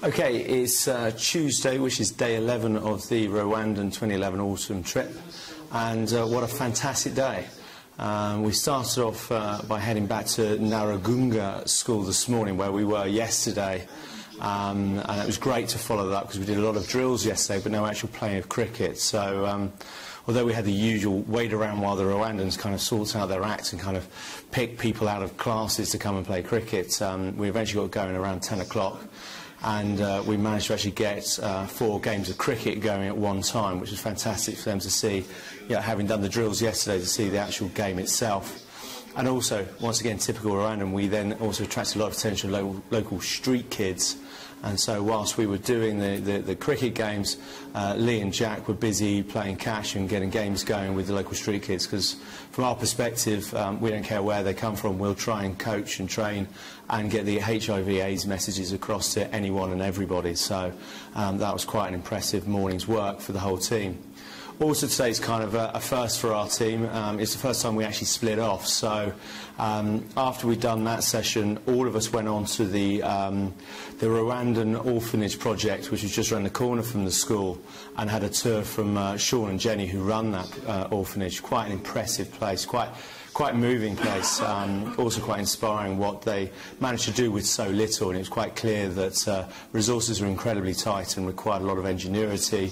Okay, it's Tuesday, which is day 11 of the Rwandan 2011 autumn trip, and what a fantastic day. We started off by heading back to Naragunga School this morning, where we were yesterday, and it was great to follow that up because we did a lot of drills yesterday, but no actual playing of cricket. So although we had the usual wait around while the Rwandans kind of sort out their acts and kind of pick people out of classes to come and play cricket, we eventually got going around 10 o'clock. And we managed to actually get 4 games of cricket going at one time, which was fantastic for them to see, having done the drills yesterday, to see the actual game itself. And also, once again, typical Rwandan, we then also attracted a lot of attention to local street kids. And so whilst we were doing the cricket games, Lee and Jack were busy playing cash and getting games going with the local street kids, because from our perspective, we don't care where they come from. We'll try and coach and train and get the HIV/AIDS messages across to anyone and everybody. So that was quite an impressive morning's work for the whole team. Also today is kind of a first for our team. It's the first time we actually split off. So after we'd done that session, all of us went on to the Rwandan Orphanage project, which was just around the corner from the school, and had a tour from Sean and Jenny, who run that orphanage. Quite an impressive place, quite moving place, also quite inspiring what they managed to do with so little, and it was quite clear that resources were incredibly tight and required a lot of ingenuity.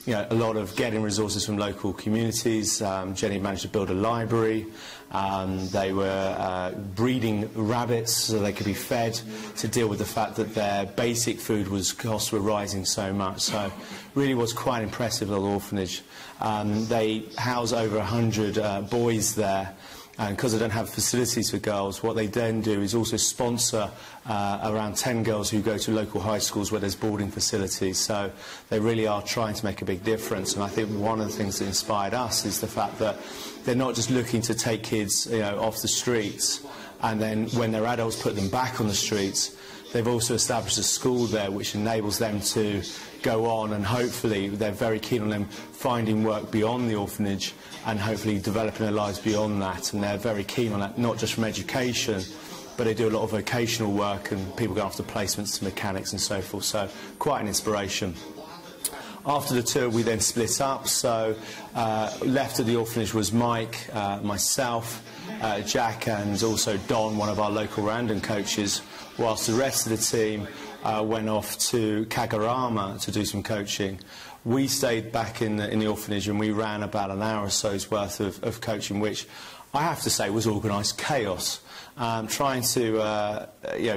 A lot of getting resources from local communities. Jenny managed to build a library. They were breeding rabbits so they could be fed to deal with the fact that their basic food costs were rising so much. So really was quite an impressive little orphanage. They house over 100 boys there. And because they don't have facilities for girls, what they then do is also sponsor around 10 girls who go to local high schools where there's boarding facilities. So they really are trying to make a big difference. And I think one of the things that inspired us is the fact that they're not just looking to take kids off the streets and then when they're adults put them back on the streets. They've also established a school there which enables them to go on, and hopefully they're very keen on them finding work beyond the orphanage and hopefully developing their lives beyond that. And they're very keen on that, not just from education, but they do a lot of vocational work, and people go after placements to mechanics and so forth. So quite an inspiration. After the tour, we then split up. So left at the orphanage was Mike, myself, Jack, and also Don, one of our local Rwandan coaches, whilst the rest of the team went off to Kagarama to do some coaching. We stayed back in the orphanage, and we ran about an hour or so's worth of coaching, which I have to say was organised chaos. Trying to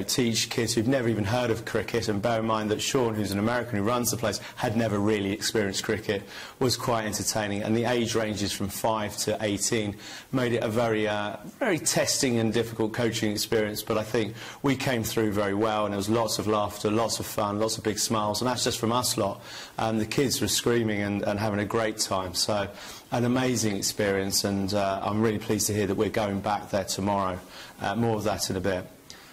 teach kids who've never even heard of cricket, and bear in mind that Sean, who's an American who runs the place, had never really experienced cricket, was quite entertaining. And the age ranges from 5 to 18 made it a very testing and difficult coaching experience, but I think we came through very well, and there was lots of laughter, lots of fun, lots of big smiles, and that's just from us lot. The kids were screaming and having a great time. So an amazing experience, and I'm really pleased to hear that we're going back there tomorrow. More of that in a bit.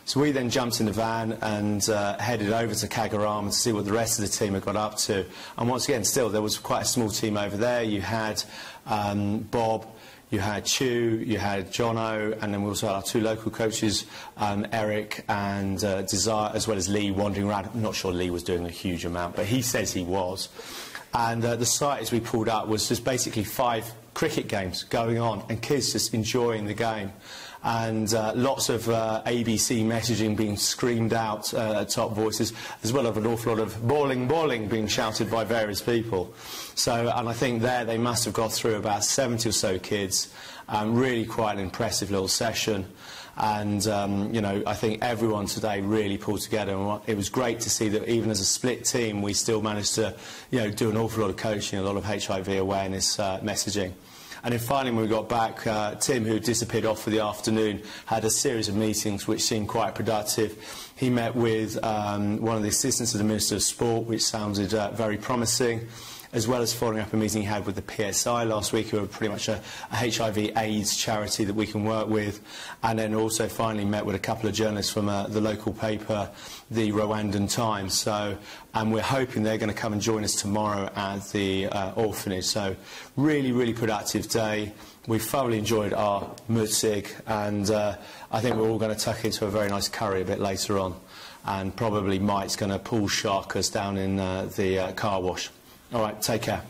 So we then jumped in the van and headed over to Kagarama to see what the rest of the team had got up to. And once again, still, there was quite a small team over there. You had Bob, you had Chu, you had Jono, and then we also had our 2 local coaches, Eric and Desire, as well as Lee, wandering around. I'm not sure Lee was doing a huge amount, but he says he was. And the site, as we pulled up, was just basically 5 cricket games going on, and kids just enjoying the game. And lots of ABC messaging being screamed out at top voices, as well as an awful lot of bowling, bowling being shouted by various people. So, and I think there they must have got through about 70 or so kids. Really quite an impressive little session. And, I think everyone today really pulled together. And it was great to see that even as a split team, we still managed to, do an awful lot of coaching, a lot of HIV awareness messaging. And then finally, when we got back, Tim, who disappeared off for the afternoon, had a series of meetings which seemed quite productive. He met with one of the assistants of the Minister of Sport, which sounded very promising, as well as following up a meeting he had with the PSI last week, who are pretty much a HIV/AIDS charity that we can work with, and then also finally met with a couple of journalists from the local paper, the Rwandan Times. So, and we're hoping they're going to come and join us tomorrow at the orphanage. So really, really productive day. we thoroughly enjoyed our mutzig, and I think we're all going to tuck into a very nice curry a bit later on, and probably Mike's going to pull shark us down in the car wash. All right, take care.